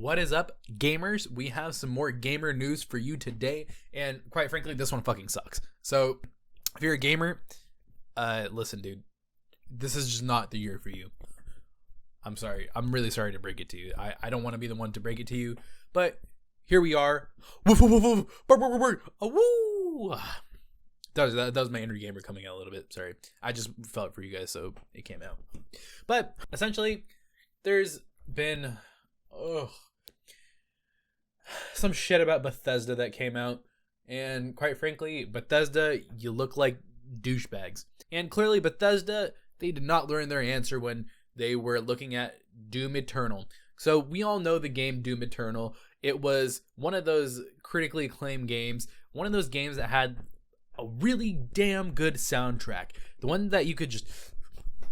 What is up, gamers? We have some more gamer news for you today, and quite frankly, this one fucking sucks. So, if you're a gamer, listen, dude, this is just not the year for you. I'm sorry. I'm really sorry to break it to you. I don't want to be the one to break it to you, but here we are. Woof, woof, woof, woof, burr, burr, burr, burr. Woo! That was my inner gamer coming out a little bit. Sorry. I just felt for you guys, so it came out. But essentially, there's been some shit about Bethesda that came out, and quite frankly, Bethesda, you look like douchebags. And clearly Bethesda, they did not learn their answer when they were looking at Doom Eternal. So we all know the game Doom Eternal. It was one of those critically acclaimed games, one of those games that had a really damn good soundtrack. The one that you could just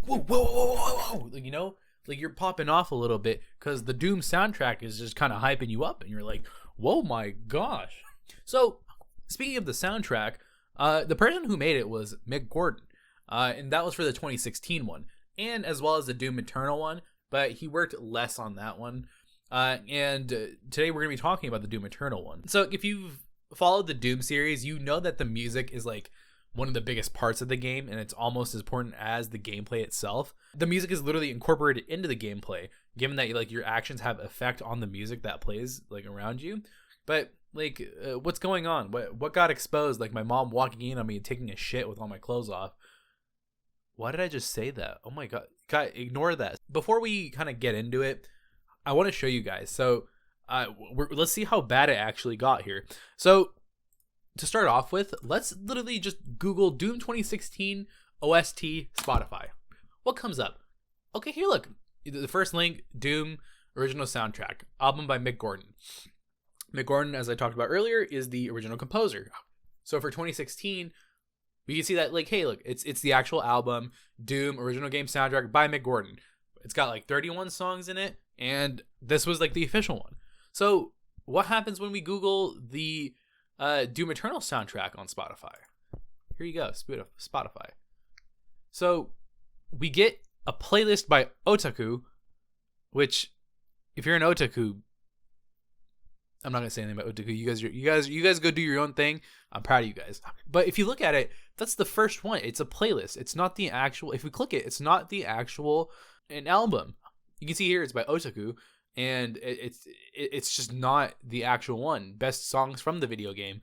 whoa, whoa, whoa, whoa, whoa, you know? Like you're popping off a little bit because the Doom soundtrack is just kind of hyping you up and you're like, whoa, my gosh. So speaking of the soundtrack, the person who made it was Mick Gordon. And that was for the 2016 one, and as well as the Doom Eternal one, but he worked less on that one. And today we're going to be talking about the Doom Eternal one. So if you've followed the Doom series, you know that the music is like one of the biggest parts of the game, and it's almost as important as the gameplay itself. The music is literally incorporated into the gameplay, given that like your actions have effect on the music that plays like around you. But like, what's going on? What got exposed? Like my mom walking in on me taking a shit with all my clothes off. Why did I just say that? Oh my god, ignore that. Before we kind of get into it, I want to show you guys. So let's see how bad it actually got here. So to start off with, let's literally just Google Doom 2016 OST Spotify. What comes up? Okay, here, look. The first link, Doom original soundtrack, album by Mick Gordon. Mick Gordon, as I talked about earlier, is the original composer. So for 2016, we can see that, like, hey, look, it's the actual album, Doom original game soundtrack by Mick Gordon. It's got like 31 songs in it, and this was like the official one. So what happens when we Google the Doom Eternal soundtrack on Spotify? Here you go, Spotify. So we get a playlist by Otaku, which, if you're an otaku, I'm not gonna say anything about otaku. You guys go do your own thing. I'm proud of you guys. But if you look at it, that's the first one. It's a playlist. It's not the actual. If we click it, it's not the actual an album. You can see here it's by Otaku, and it's just not the actual one. Best songs from the video game,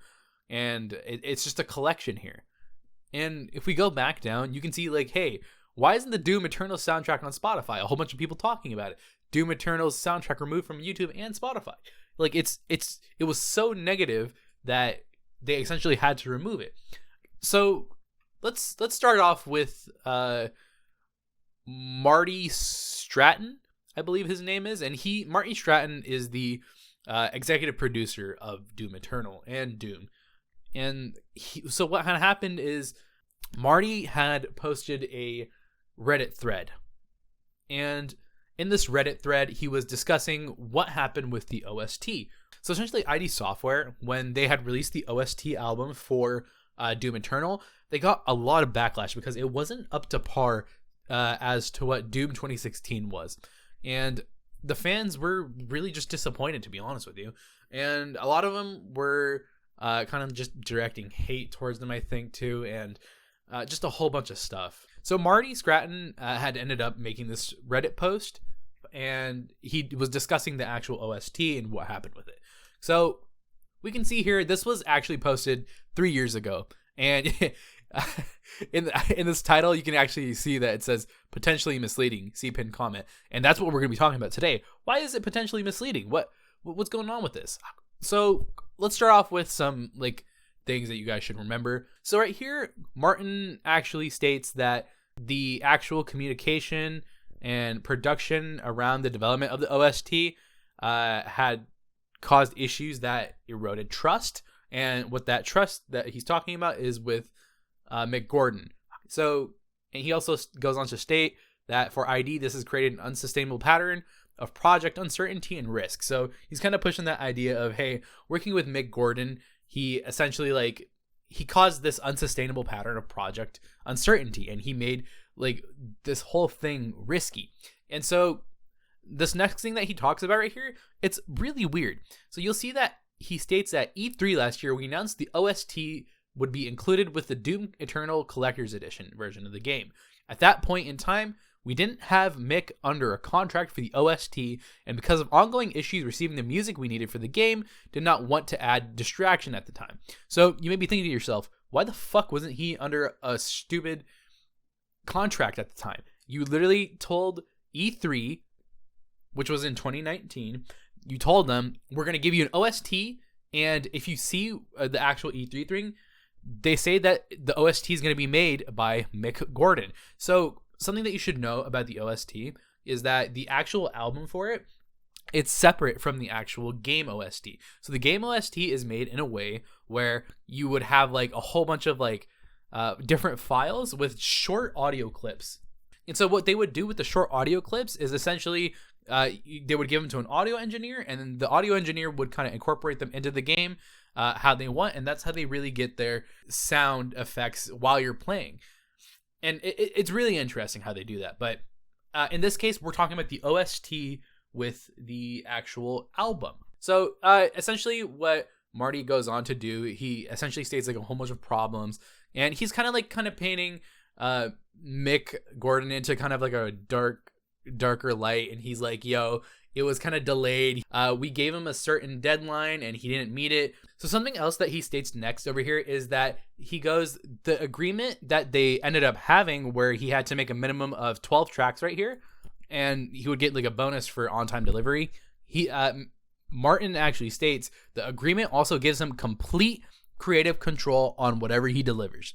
and it's just a collection here. And if we go back down, you can see like, hey, why isn't the Doom Eternal soundtrack on Spotify? A whole bunch of people talking about it. Doom Eternal's soundtrack removed from YouTube and Spotify. Like it was so negative that they essentially had to remove it. So let's start off with Marty Stratton, I believe his name is, and Marty Stratton is the executive producer of Doom Eternal and Doom. And so what had happened is Marty had posted a Reddit thread, and in this Reddit thread, he was discussing what happened with the OST. So essentially, ID Software, when they had released the OST album for Doom Eternal, they got a lot of backlash because it wasn't up to par as to what Doom 2016 was. And the fans were really just disappointed, to be honest with you. And a lot of them were kind of just directing hate towards them, I think, too, and just a whole bunch of stuff. So Marty Stratton had ended up making this Reddit post, and he was discussing the actual OST and what happened with it. So we can see here, this was actually posted 3 years ago. And in this title, you can actually see that it says potentially misleading, see pinned comment. And that's what we're going to be talking about today. Why is it potentially misleading? What's going on with this? So let's start off with some like things that you guys should remember. So right here, Martin actually states that the actual communication and production around the development of the OST had caused issues that eroded trust. And what that trust that he's talking about is with Mick Gordon. So, and he also goes on to state that for ID, this has created an unsustainable pattern of project uncertainty and risk. So he's kind of pushing that idea of, hey, working with Mick Gordon, he essentially he caused this unsustainable pattern of project uncertainty, and he made like this whole thing risky. And so this next thing that he talks about right here, it's really weird. So you'll see that he states that E3 last year, we announced the OST would be included with the Doom Eternal Collector's Edition version of the game. At that point in time, we didn't have Mick under a contract for the OST, and because of ongoing issues receiving the music we needed for the game, did not want to add distraction at the time. So you may be thinking to yourself, why the fuck wasn't he under a stupid contract at the time? You literally told E3, which was in 2019, you told them, we're going to give you an OST, and if you see the actual E3 thing, they say that the OST is going to be made by Mick Gordon. So something that you should know about the OST is that the actual album for it, it's separate from the actual game OST. So the game OST is made in a way where you would have like a whole bunch of like different files with short audio clips. And so what they would do with the short audio clips is essentially they would give them to an audio engineer, and then the audio engineer would kind of incorporate them into the game how they want, and that's how they really get their sound effects while you're playing. And it's really interesting how they do that. But in this case, we're talking about the OST with the actual album. So essentially what Marty goes on to do, he essentially states like a whole bunch of problems, and he's kind of painting Mick Gordon into kind of like a darker light, and he's like, yo, it was kind of delayed. We gave him a certain deadline and he didn't meet it. So something else that he states next over here is that he goes, the agreement that they ended up having where he had to make a minimum of 12 tracks right here, and he would get like a bonus for on-time delivery. Martin actually states the agreement also gives him complete creative control on whatever he delivers.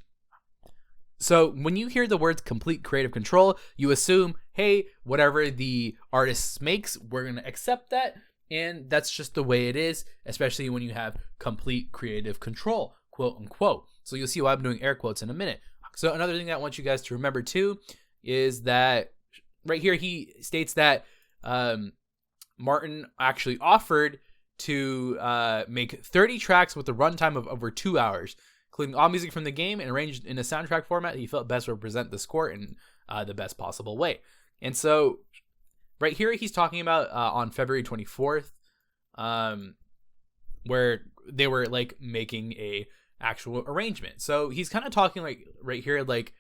So when you hear the words complete creative control, you assume, hey, whatever the artist makes, we're going to accept that. And that's just the way it is, especially when you have complete creative control, quote unquote. So you'll see why I'm doing air quotes in a minute. So another thing that I want you guys to remember too is that right here he states that Martin actually offered to make 30 tracks with a runtime of over 2 hours, including all music from the game and arranged in a soundtrack format he felt best represent the score in the best possible way. And so right here he's talking about on February 24th, where they were like making a actual arrangement. So he's kind of talking like right here, like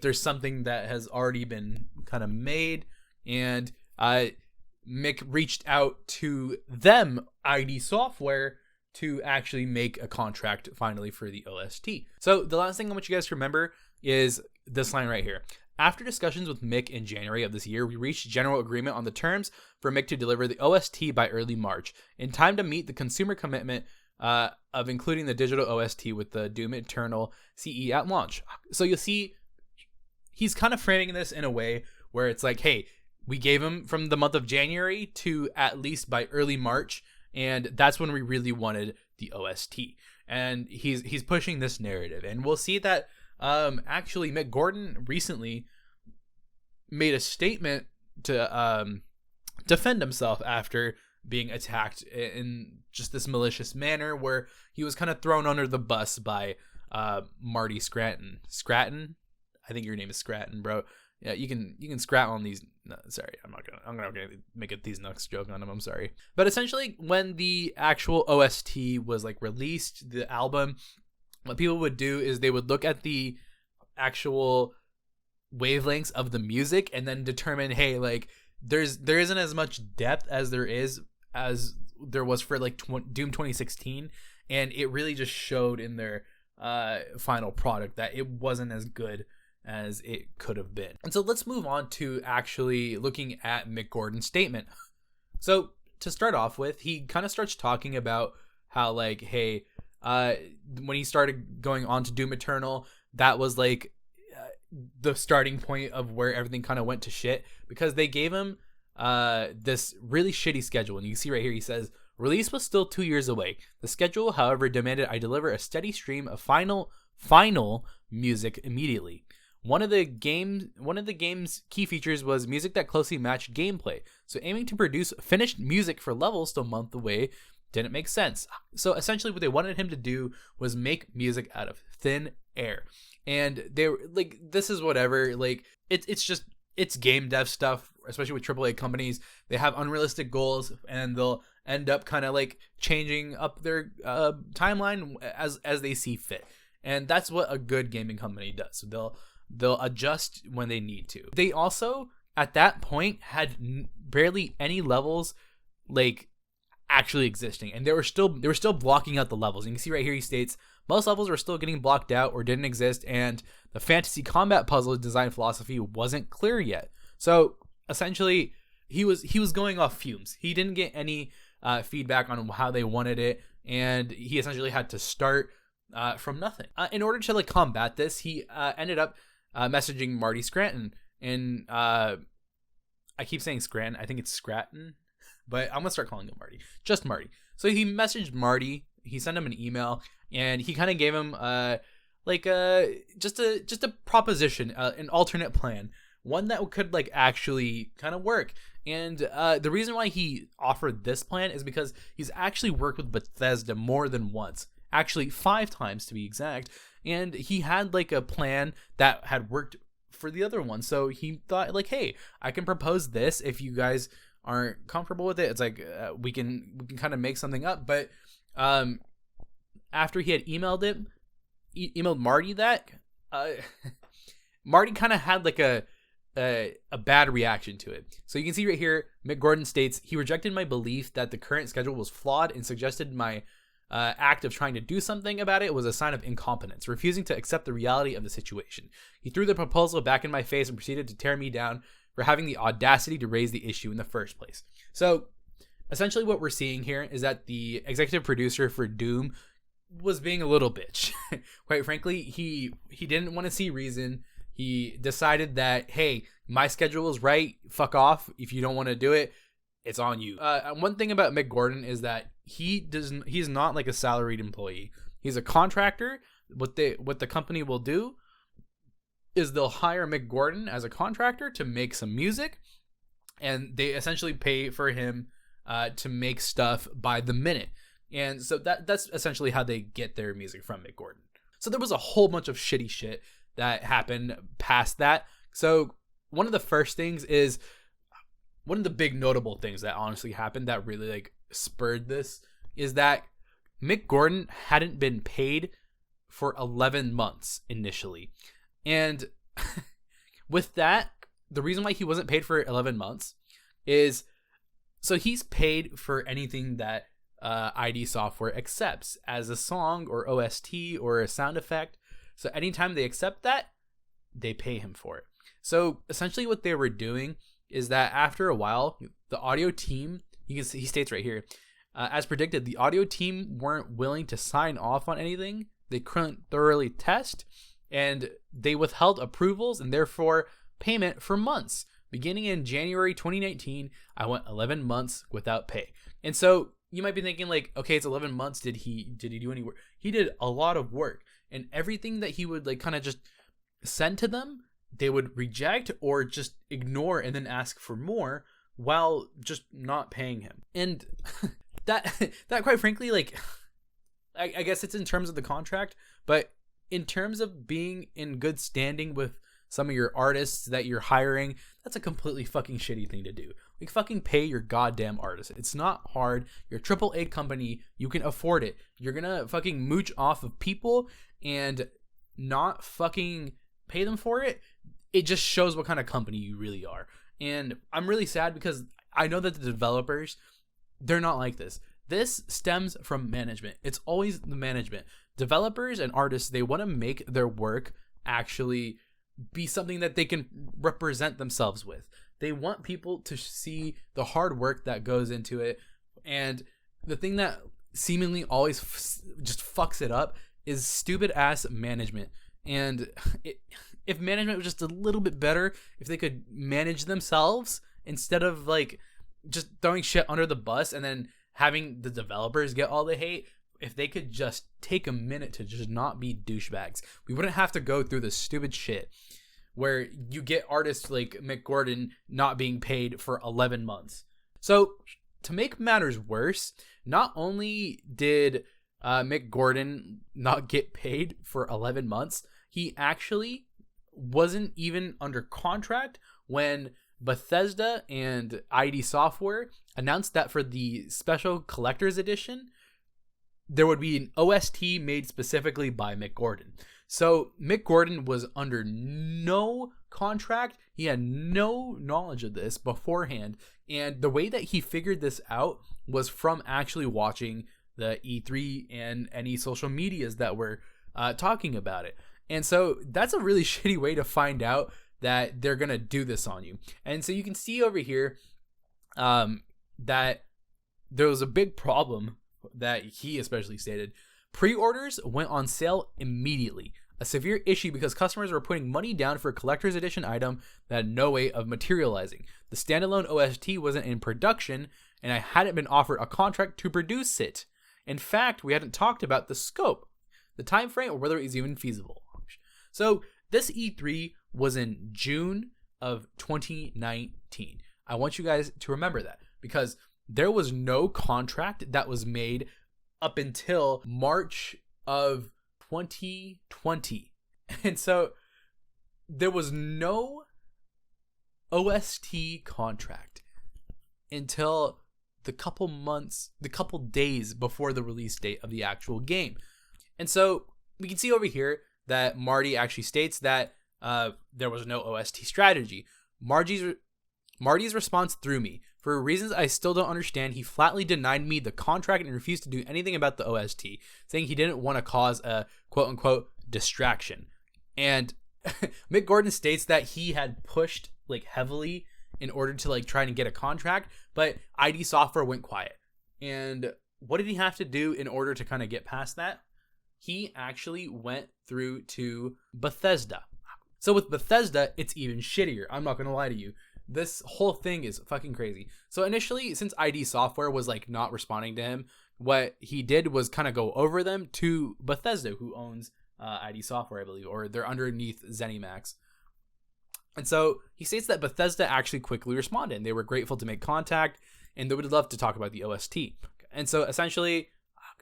there's something that has already been kind of made, and Mick reached out to them, ID Software, to actually make a contract finally for the OST. So the last thing I want you guys to remember is this line right here. After discussions with Mick in January of this year, we reached general agreement on the terms for Mick to deliver the OST by early March, in time to meet the consumer commitment of including the digital OST with the Doom Eternal CE at launch. So you'll see he's kind of framing this in a way where it's like, hey, we gave him from the month of January to at least by early March, and that's when we really wanted the OST. And he's pushing this narrative, and we'll see that actually Mick Gordon recently made a statement to defend himself after being attacked in just this malicious manner, where he was kind of thrown under the bus by Marty Scranton. Scranton? I think your name is Scranton, bro. Yeah, you can scrat on these. No, sorry, I'm gonna make a these nuts joke on him. I'm sorry, but essentially, when the actual OST was like released, the album, what people would do is they would look at the actual wavelengths of the music and then determine, hey, like there isn't as much depth as there was for like Doom 2016, and it really just showed in their final product that it wasn't as good as it could have been. And so let's move on to actually looking at Mick Gordon's statement. So to start off with, he kind of starts talking about how like, hey, when he started going on to Doom Eternal, that was like the starting point of where everything kind of went to shit, because they gave him this really shitty schedule. And you can see right here, he says, release was still 2 years away. The schedule, however, demanded I deliver a steady stream of final music immediately. One of the game's key features was music that closely matched gameplay. So aiming to produce finished music for levels still a month away didn't make sense. So essentially what they wanted him to do was make music out of thin air. And they were like, this is whatever, like it's it's game dev stuff, especially with AAA companies. They have unrealistic goals, and they'll end up kind of like changing up their timeline as they see fit. And that's what a good gaming company does. So they'll adjust when they need to. They also at that point had barely any levels like actually existing, and they were still blocking out the levels. You can see right here he states most levels were still getting blocked out or didn't exist, and the fantasy combat puzzle design philosophy wasn't clear yet. So essentially he was going off fumes. He didn't get any feedback on how they wanted it, and he essentially had to start from nothing. In order to like combat this, he ended up messaging Marty Scranton, and I keep saying Scranton, I think it's Scranton, but I'm gonna start calling him Marty, just Marty. So he messaged Marty, he sent him an email, and he kind of gave him just a proposition, an alternate plan, one that could like actually kind of work. And the reason why he offered this plan is because he's actually worked with Bethesda more than once, actually 5 times to be exact, and he had like a plan that had worked for the other one. So he thought like, hey, I can propose this if you guys aren't comfortable with it. It's like we can kind of make something up. But after he had emailed Marty that, Marty kind of had like a bad reaction to it. So you can see right here, Mick Gordon states, he rejected my belief that the current schedule was flawed and suggested my act of trying to do something about it was a sign of incompetence, refusing to accept the reality of the situation. He threw the proposal back in my face and proceeded to tear me down for having the audacity to raise the issue in the first place. So essentially what we're seeing here is that the executive producer for Doom was being a little bitch. Quite frankly, he didn't want to see reason. He decided that, hey, my schedule is right. Fuck off. If you don't want to do it, it's on you. One thing about Mick Gordon is that he's not like a salaried employee. He's a contractor. What the company will do is they'll hire Mick Gordon as a contractor to make some music, and they essentially pay for him to make stuff by the minute. And so that's essentially how they get their music from Mick Gordon. So there was a whole bunch of shitty shit that happened past that. So one of the first things is, one of the big notable things that honestly happened that really like spurred this is that Mick Gordon hadn't been paid for 11 months initially. And with that, the reason why he wasn't paid for 11 months is, so he's paid for anything that ID Software accepts as a song or OST or a sound effect. So anytime they accept that, they pay him for it. So essentially what they were doing is that after a while, the audio team, he states right here, as predicted, the audio team weren't willing to sign off on anything. They couldn't thoroughly test, and they withheld approvals and therefore payment for months. Beginning in January 2019, I went 11 months without pay. And so you might be thinking like, okay, it's 11 months. Did he do any work? He did a lot of work, and everything that he would like kind of just send to them, they would reject or just ignore and then ask for more while just not paying him. And that quite frankly, like, I guess it's in terms of the contract, but in terms of being in good standing with some of your artists that you're hiring, that's a completely fucking shitty thing to do. Like, fucking pay your goddamn artists. It's not hard. You're a AAA company. You can afford it. You're gonna fucking mooch off of people and not fucking pay them for it. It just shows what kind of company you really are. And I'm really sad because I know that the developers, they're not like this. This stems from management. It's always the management. Developers and artists, they want to make their work actually be something that they can represent themselves with. They want people to see the hard work that goes into it. And the thing that seemingly always just fucks it up is stupid ass management. And if management was just a little bit better, if they could manage themselves instead of like just throwing shit under the bus and then having the developers get all the hate, if they could just take a minute to just not be douchebags, we wouldn't have to go through this stupid shit where you get artists like Mick Gordon not being paid for 11 months. So to make matters worse, not only did Mick Gordon not get paid for 11 months, he actually wasn't even under contract when Bethesda and ID Software announced that for the special collector's edition, there would be an OST made specifically by Mick Gordon. So Mick Gordon was under no contract. He had no knowledge of this beforehand. And the way that he figured this out was from actually watching the E3 and any social medias that were talking about it. And so that's a really shitty way to find out that they're going to do this on you. And so you can see over here that there was a big problem that he especially stated. Pre-orders went on sale immediately. A severe issue because customers were putting money down for a collector's edition item that had no way of materializing. The standalone OST wasn't in production, and I hadn't been offered a contract to produce it. In fact, we hadn't talked about the scope, the time frame, or whether it was even feasible. So this E3 was in June of 2019. I want you guys to remember that, because there was no contract that was made up until March of 2020. And so there was no OST contract until the couple days before the release date of the actual game. And so we can see over here that Marty actually states that there was no OST strategy. Marty's response threw me. For reasons I still don't understand, he flatly denied me the contract and refused to do anything about the OST, saying he didn't want to cause a quote-unquote distraction. And Mick Gordon states that he had pushed like heavily in order to like try and get a contract, but ID Software went quiet. And what did he have to do in order to kind of get past that? He actually went through to Bethesda. So with Bethesda, it's even shittier. I'm not going to lie to you. This whole thing is fucking crazy. So initially, since ID Software was like not responding to him, what he did was kind of go over them to Bethesda, who owns ID Software, I believe, or they're underneath ZeniMax. And so he states that Bethesda actually quickly responded, and they were grateful to make contact, and they would love to talk about the OST. And so essentially,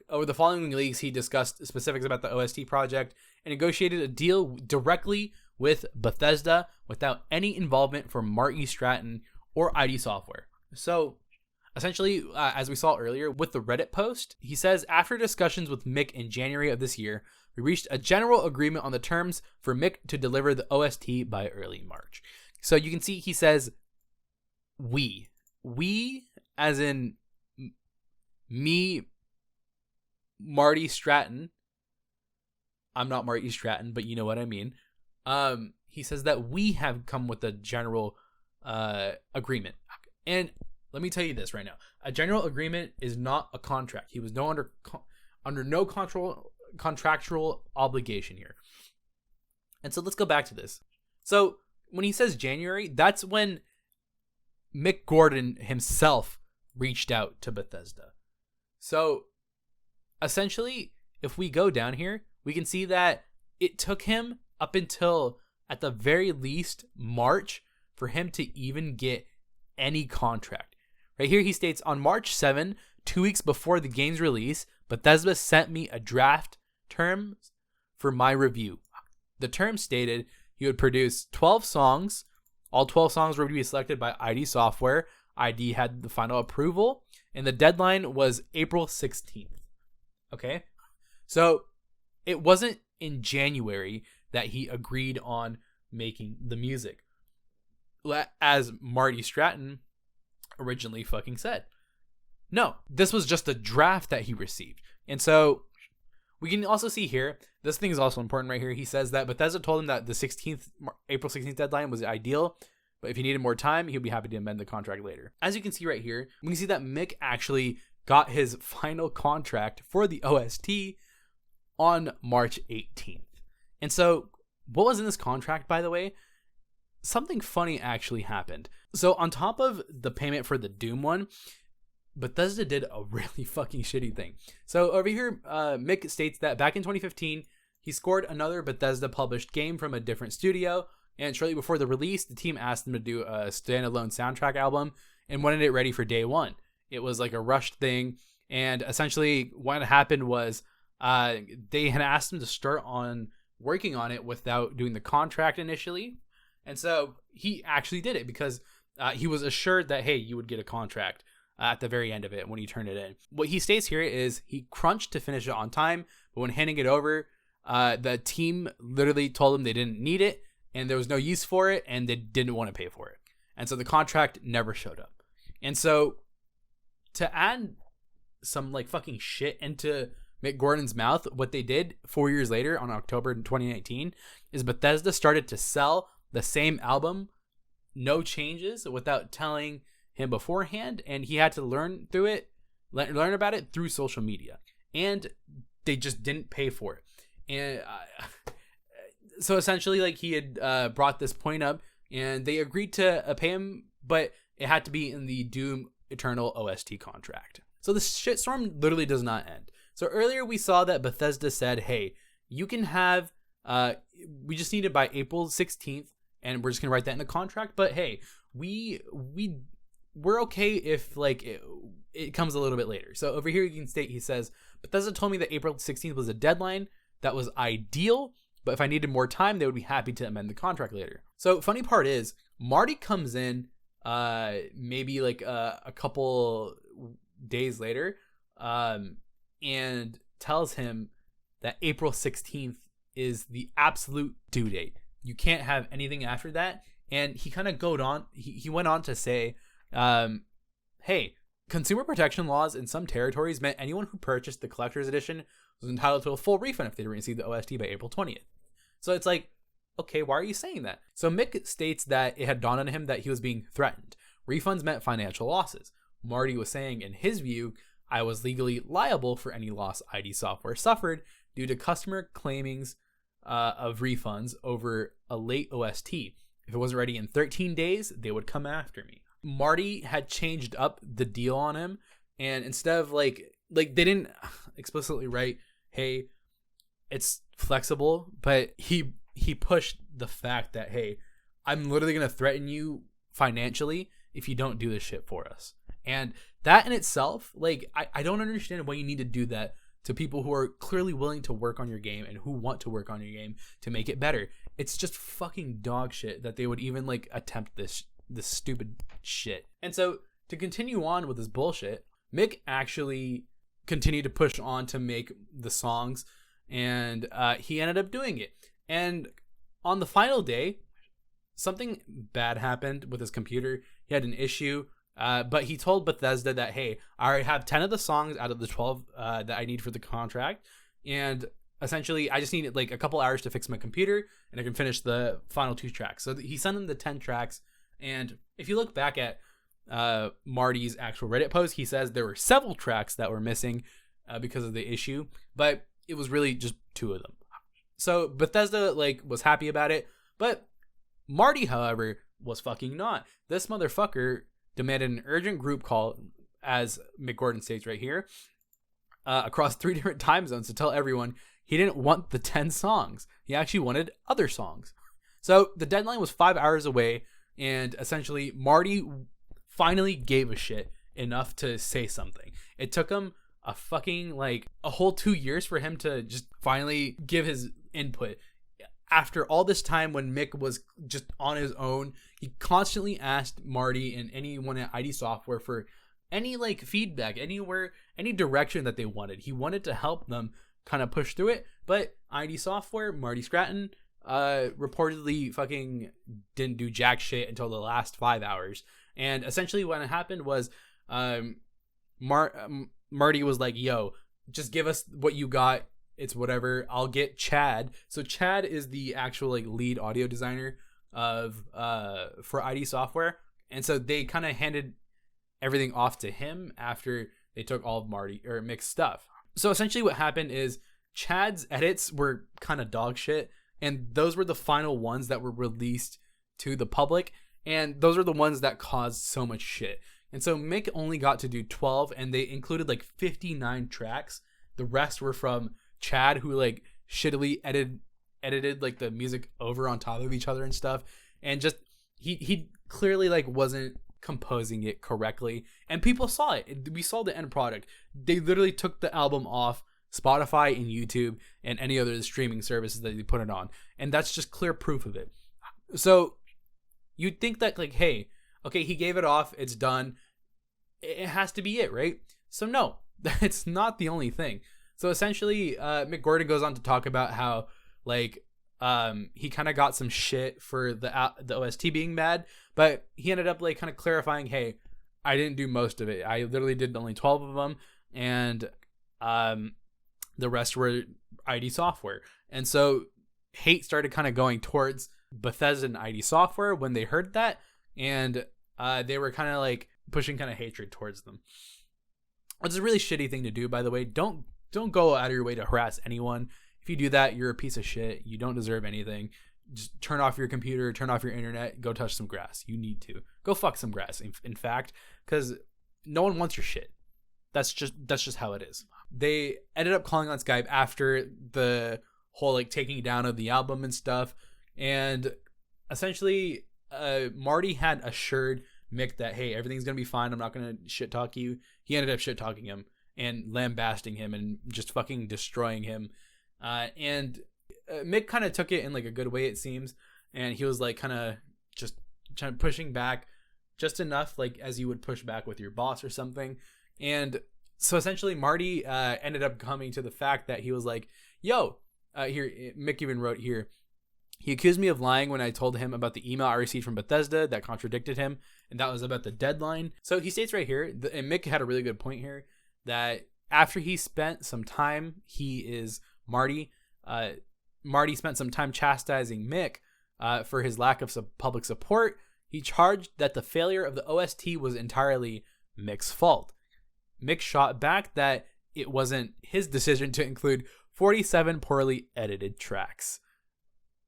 over the following weeks, he discussed specifics about the OST project and negotiated a deal directly with Bethesda without any involvement from Marty Stratton or ID Software. So essentially, as we saw earlier with the Reddit post, he says, after discussions with Mick in January of this year, we reached a general agreement on the terms for Mick to deliver the OST by early March. So you can see he says, we as in me, Marty Stratton. I'm not Marty Stratton, but you know what I mean. He says that we have come with a general agreement. And let me tell you this right now. A general agreement is not a contract. He was under no contractual obligation here. And so let's go back to this. So when he says January, that's when Mick Gordon himself reached out to Bethesda. So essentially, if we go down here, we can see that it took him up until, at the very least, March for him to even get any contract. Right here he states, on March 7, 2 weeks before the game's release, Bethesda sent me a draft terms for my review. The terms stated he would produce 12 songs. All 12 songs were to be selected by ID Software. ID had the final approval, and the deadline was April 16th. Okay? So it wasn't in January that he agreed on making the music, as Marty Stratton originally fucking said. No, this was just a draft that he received. And so we can also see here, this thing is also important right here. He says that Bethesda told him that the April 16th deadline was ideal, but if he needed more time, he'd be happy to amend the contract later. As you can see right here, we can see that Mick actually got his final contract for the OST on March 18th. And so what was in this contract, by the way? Something funny actually happened. So on top of the payment for the Doom one, Bethesda did a really fucking shitty thing. So over here, Mick states that back in 2015, he scored another Bethesda published game from a different studio, and shortly before the release, the team asked him to do a standalone soundtrack album and wanted it ready for day one. It was like a rushed thing, and essentially what happened was they had asked him to start on working on it without doing the contract initially, And so he actually did it because he was assured that, hey, you would get a contract at the very end of it when you turn it in. What he states here is he crunched to finish it on time, but when handing it over, the team literally told him they didn't need it and there was no use for it and they didn't want to pay for it. And so the contract never showed up. And so to add some like fucking shit into Mick Gordon's mouth, what they did 4 years later on October 2019 is Bethesda started to sell the same album, no changes, without telling him beforehand, and he had to learn about it through social media, and they just didn't pay for it. And so essentially, like, he had brought this point up, and they agreed to pay him, but it had to be in the Doom Eternal OST contract. So the shitstorm literally does not end. So earlier we saw that Bethesda said, hey, you can have, we just need it by April 16th, and we're just going to write that in the contract, but hey, we're okay if like it comes a little bit later. So over here you can state, he says, Bethesda told me that April 16th was a deadline that was ideal, but if I needed more time, they would be happy to amend the contract later. So funny part is Marty comes in maybe like a couple days later and tells him that April 16th is the absolute due date. You can't have anything after that. And he kind of he went on to say, hey, consumer protection laws in some territories meant anyone who purchased the collector's edition was entitled to a full refund if they didn't receive the OST by April 20th. So it's like, okay, why are you saying that? So Mick states that it had dawned on him that he was being threatened. Refunds meant financial losses. Marty was saying, in his view, I was legally liable for any loss ID Software suffered due to customer claimings of refunds over a late OST. If it wasn't ready in 13 days, they would come after me. Marty had changed up the deal on him, and instead of like they didn't explicitly write, hey, it's flexible, but he pushed the fact that, hey, I'm literally going to threaten you financially if you don't do this shit for us. And that in itself, like, I don't understand why you need to do that to people who are clearly willing to work on your game and who want to work on your game to make it better. It's just fucking dog shit that they would even like attempt this stupid shit. And so to continue on with this bullshit, Mick actually continued to push on to make the songs, and he ended up doing it. And on the final day, something bad happened with his computer. He had an issue, but he told Bethesda that, hey, I already have 10 of the songs out of the 12 that I need for the contract, and essentially I just need like a couple hours to fix my computer and I can finish the final 2 tracks. So he sent him the 10 tracks. And if you look back at Marty's actual Reddit post, he says there were several tracks that were missing because of the issue, but it was really just 2 of them. So Bethesda like was happy about it, but Marty, however, was fucking not. This motherfucker demanded an urgent group call, as Mick Gordon states right here, across 3 different time zones to tell everyone he didn't want the 10 songs. He actually wanted other songs. So the deadline was 5 hours away, and essentially Marty finally gave a shit enough to say something. It took him a fucking like a whole 2 years for him to just finally give his input. After all this time when Mick was just on his own, he constantly asked Marty and anyone at ID Software for any like feedback, any direction that they wanted. He wanted to help them kind of push through it, but ID Software, Marty Scratton, reportedly fucking didn't do jack shit until the last 5 hours. And essentially what happened was Marty was like, yo, just give us what you got. It's whatever. I'll get Chad. So Chad is the actual like lead audio designer of for ID Software. And so they kind of handed everything off to him after they took all of Marty or Mick's stuff. So essentially what happened is Chad's edits were kind of dog shit, and those were the final ones that were released to the public, and those are the ones that caused so much shit. And so Mick only got to do 12, and they included like 59 tracks. The rest were from Chad, who like shittily edited like the music over on top of each other and stuff, and just he clearly like wasn't composing it correctly, and people saw it. We saw the end product. They literally took the album off Spotify and YouTube and any other streaming services that they put it on, and that's just clear proof of it. So You'd think that, like, hey, okay, he gave it off, it's done, it has to be it, right? So no, it's not the only thing. So essentially, Mick Gordon goes on to talk about how, like, he kind of got some shit for the OST being bad, but he ended up, like, kind of clarifying, hey, I didn't do most of it. I literally did only 12 of them, and the rest were ID Software. And so hate started kind of going towards Bethesda and ID Software when they heard that, and they were kind of like pushing kind of hatred towards them. It's a really shitty thing to do, by the way. Don't go out of your way to harass anyone. If you do that, you're a piece of shit. You don't deserve anything. Just turn off your computer, turn off your internet, go touch some grass. You need to go fuck some grass. In fact, because no one wants your shit. That's just how it is. They ended up calling on Skype after the whole, like, taking down of the album and stuff, and essentially Marty had assured Mick that, hey, everything's gonna be fine, I'm not gonna shit talk you. He ended up shit talking him and lambasting him and just fucking destroying him, and Mick kind of took it in, like, a good way, it seems, and he was, like, kind of just pushing back just enough, like, as you would push back with your boss or something. And so essentially Marty ended up coming to the fact that he was like, yo, here, Mick even wrote here, he accused me of lying when I told him about the email I received from Bethesda that contradicted him, and that was about the deadline. So he states right here, and Mick had a really good point here, that after he spent some time, Marty spent some time chastising Mick for his lack of public support. He charged that the failure of the OST was entirely Mick's fault. Mick shot back that it wasn't his decision to include 47 poorly edited tracks.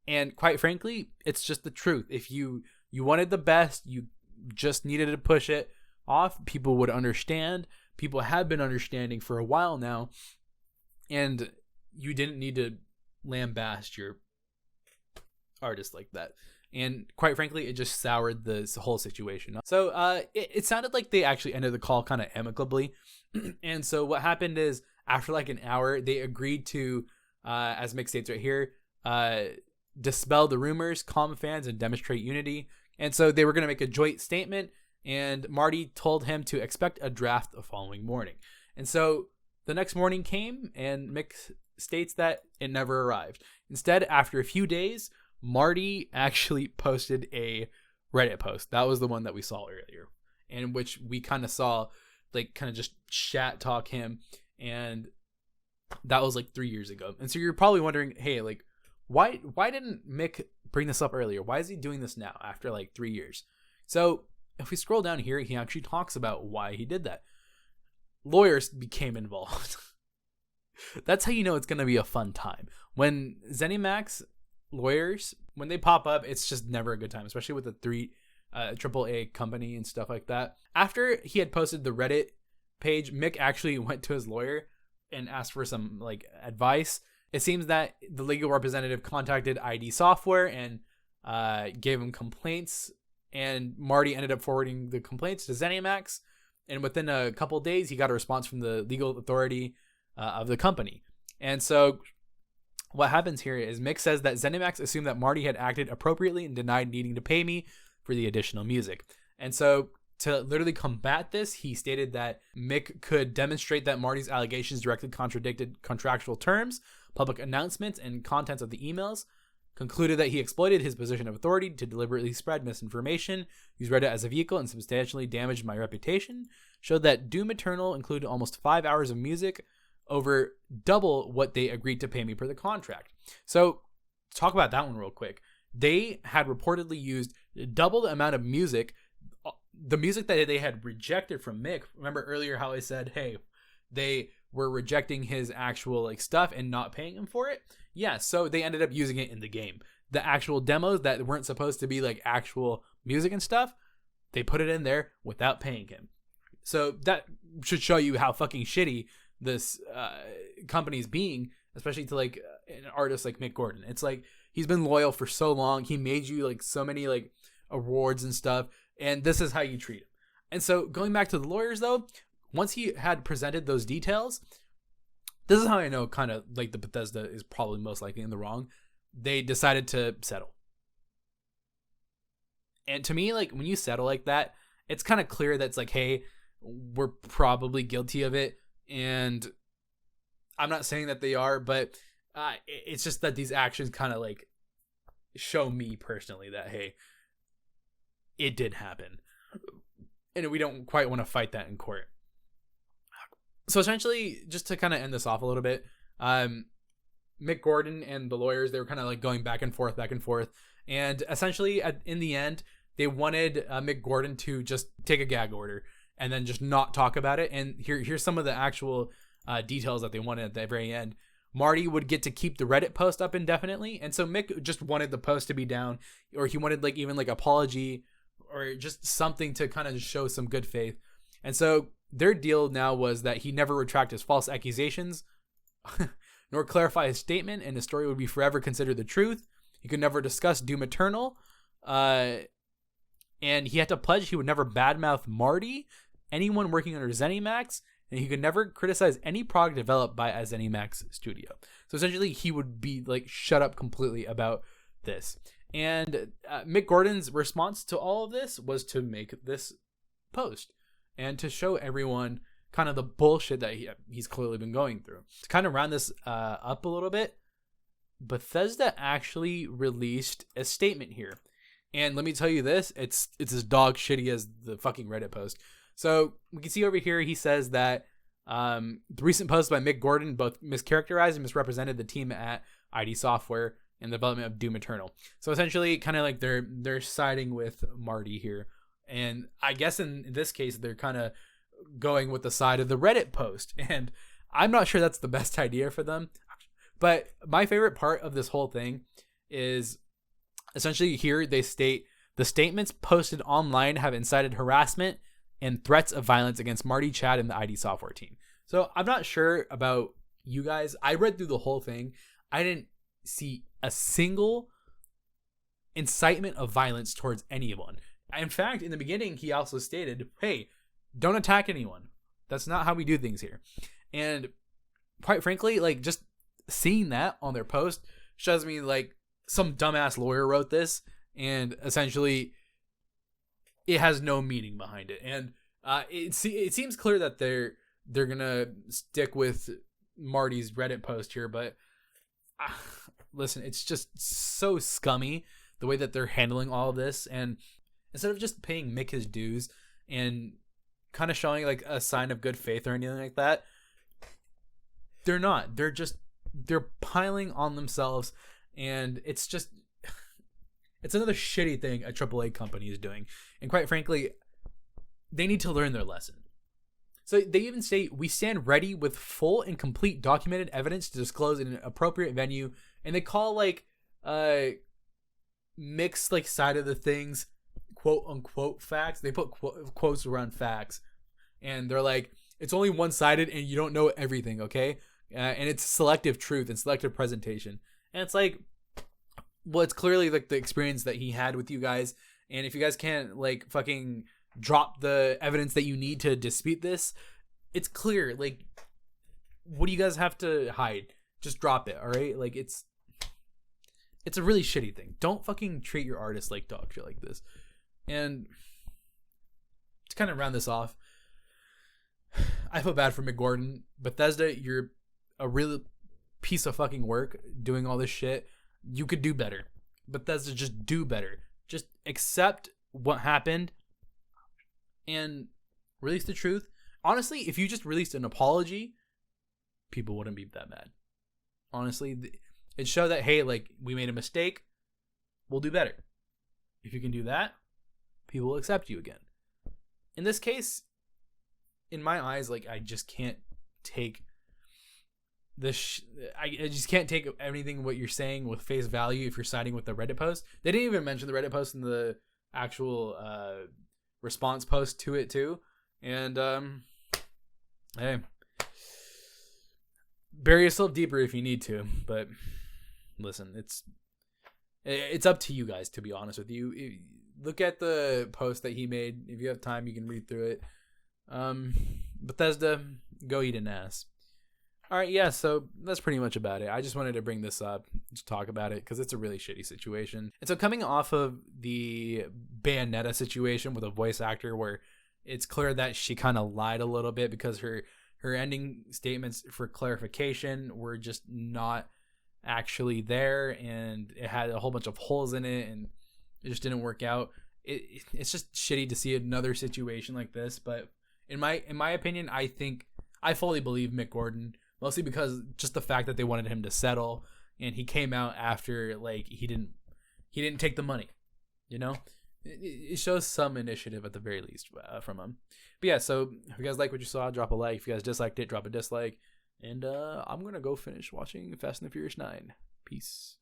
And quite frankly, it's just the truth. If you wanted the best, you just needed to push it off. People would understand. People have been understanding for a while now. And you didn't need to lambast your artist like that. And quite frankly, it just soured the whole situation. So it sounded like they actually ended the call kind of amicably. And so what happened is, after like an hour, they agreed to, as Mick states right here, dispel the rumors, calm fans, and demonstrate unity. And so they were going to make a joint statement, and Marty told him to expect a draft the following morning. And so the next morning came, and Mick states that it never arrived. Instead, after a few days, Marty actually posted a Reddit post. That was the one that we saw earlier, in which we kind of saw, like, kind of just chat talk him, and that was like 3 years ago. And so you're probably wondering, hey, like, why didn't Mick bring this up earlier? Why is he doing this now after like 3 years? So if we scroll down here, he actually talks about why he did that. Lawyers became involved. That's how you know it's going to be a fun time. When ZeniMax lawyers, when they pop up, it's just never a good time, especially with the AAA company and stuff like that. After he had posted the Reddit page, Mick actually went to his lawyer and asked for some, like, advice. It seems that the legal representative contacted ID Software and gave him complaints, and Marty ended up forwarding the complaints to ZeniMax, and within a couple of days, he got a response from the legal authority of the company. And so what happens here is Mick says that ZeniMax assumed that Marty had acted appropriately and denied needing to pay me for the additional music. And so to literally combat this, he stated that Mick could demonstrate that Marty's allegations directly contradicted contractual terms, public announcements, and contents of the emails, concluded that he exploited his position of authority to deliberately spread misinformation, used Reddit as a vehicle, and substantially damaged my reputation, showed that Doom Eternal included almost 5 hours of music, over double what they agreed to pay me per the contract. So talk about that one real quick. They had reportedly used double the amount of music, the music that they had rejected from Mick. Remember earlier how I said, hey, they were rejecting his actual, like, stuff and not paying him for it? Yeah, so they ended up using it in the game. The actual demos that weren't supposed to be like actual music and stuff, they put it in there without paying him. So that should show you how fucking shitty this company's being, especially to, like, an artist like Mick Gordon. It's like, he's been loyal for so long. He made you, like, so many, like, awards and stuff, and this is how you treat him. And so going back to the lawyers, though, once he had presented those details, this is how I know kind of like the Bethesda is probably most likely in the wrong. They decided to settle. And to me, like, when you settle like that, it's kind of clear that it's like, hey, we're probably guilty of it. And I'm not saying that they are, but it's just that these actions kind of like show me personally that, hey, it did happen. And we don't quite want to fight that in court. So essentially, just to kind of end this off a little bit, Mick Gordon and the lawyers, they were kind of like going back and forth. And essentially, in the end, they wanted Mick Gordon to just take a gag order and then just not talk about it. And here's some of the actual details that they wanted at the very end. Marty would get to keep the Reddit post up indefinitely. And so Mick just wanted the post to be down, or he wanted like even like apology or just something to kind of show some good faith. And so their deal now was that he never retract his false accusations nor clarify his statement, and his story would be forever considered the truth. He could never discuss Doom Eternal. And he had to pledge he would never badmouth Marty, anyone working under ZeniMax, and he could never criticize any product developed by a ZeniMax studio. So essentially, he would be like shut up completely about this. And Mick Gordon's response to all of this was to make this post and to show everyone kind of the bullshit that he's clearly been going through. To kind of round this up a little bit, Bethesda actually released a statement here. And let me tell you this, it's as dog shitty as the fucking Reddit post. So we can see over here, he says that the recent post by Mick Gordon both mischaracterized and misrepresented the team at ID Software and the development of Doom Eternal. So essentially, kind of like they're siding with Marty here. And I guess in this case, they're kind of going with the side of the Reddit post. And I'm not sure that's the best idea for them. But my favorite part of this whole thing is essentially here they state the statements posted online have incited harassment and threats of violence against Marty, Chad, and the ID Software team. So I'm not sure about you guys. I read through the whole thing. I didn't see a single incitement of violence towards anyone. In fact, in the beginning, he also stated, hey, don't attack anyone. That's not how we do things here. And quite frankly, like, just seeing that on their post shows me like some dumbass lawyer wrote this, and essentially it has no meaning behind it. And it seems clear that they're gonna stick with Marty's Reddit post here, but listen, it's just so scummy the way that they're handling all of this. And instead of just paying Mick his dues and kind of showing like a sign of good faith or anything like that, they're not. They're piling on themselves, and it's another shitty thing a AAA company is doing. And quite frankly, they need to learn their lesson. So they even say, we stand ready with full and complete documented evidence to disclose in an appropriate venue. And they call like Mick's like side of the things quote unquote facts. They put quotes around facts, and they're like, it's only one-sided and you don't know everything, okay? And it's selective truth and selective presentation. And it's like, well, it's clearly like the experience that he had with you guys. And if you guys can't like fucking drop the evidence that you need to dispute this, it's clear. Like, what do you guys have to hide? Just drop it, all right? Like, it's a really shitty thing. Don't fucking treat your artists like dog shit like this. And to kind of round this off, I feel bad for Mick Gordon. Bethesda, you're a real piece of fucking work doing all this shit. You could do better. Bethesda, just do better. Just accept what happened and release the truth. Honestly, if you just released an apology, people wouldn't be that mad. Honestly, it showed that, hey, like, we made a mistake. We'll do better. If you can do that, people will accept you again. In this case, in my eyes, like, I just can't take I just can't take anything what you're saying with face value if you're siding with the Reddit post. They didn't even mention the Reddit post in the actual response post to it too. And hey, bury yourself deeper if you need to, but listen, it's up to you guys, to be honest with you. Look at the post that he made. If you have time, you can read through it. Bethesda, go eat an ass. All right, yeah, so that's pretty much about it. I just wanted to bring this up to talk about it because it's a really shitty situation. And so coming off of the Bayonetta situation with a voice actor where it's clear that she kind of lied a little bit because her ending statements for clarification were just not actually there, and it had a whole bunch of holes in it, and it just didn't work out. It's just shitty to see another situation like this, but in my opinion, I fully believe Mick Gordon. Mostly because just the fact that they wanted him to settle, and he came out after like he didn't take the money, you know. It shows some initiative at the very least from him. But yeah, so if you guys like what you saw, drop a like. If you guys disliked it, drop a dislike. And I'm gonna go finish watching Fast and the Furious 9. Peace.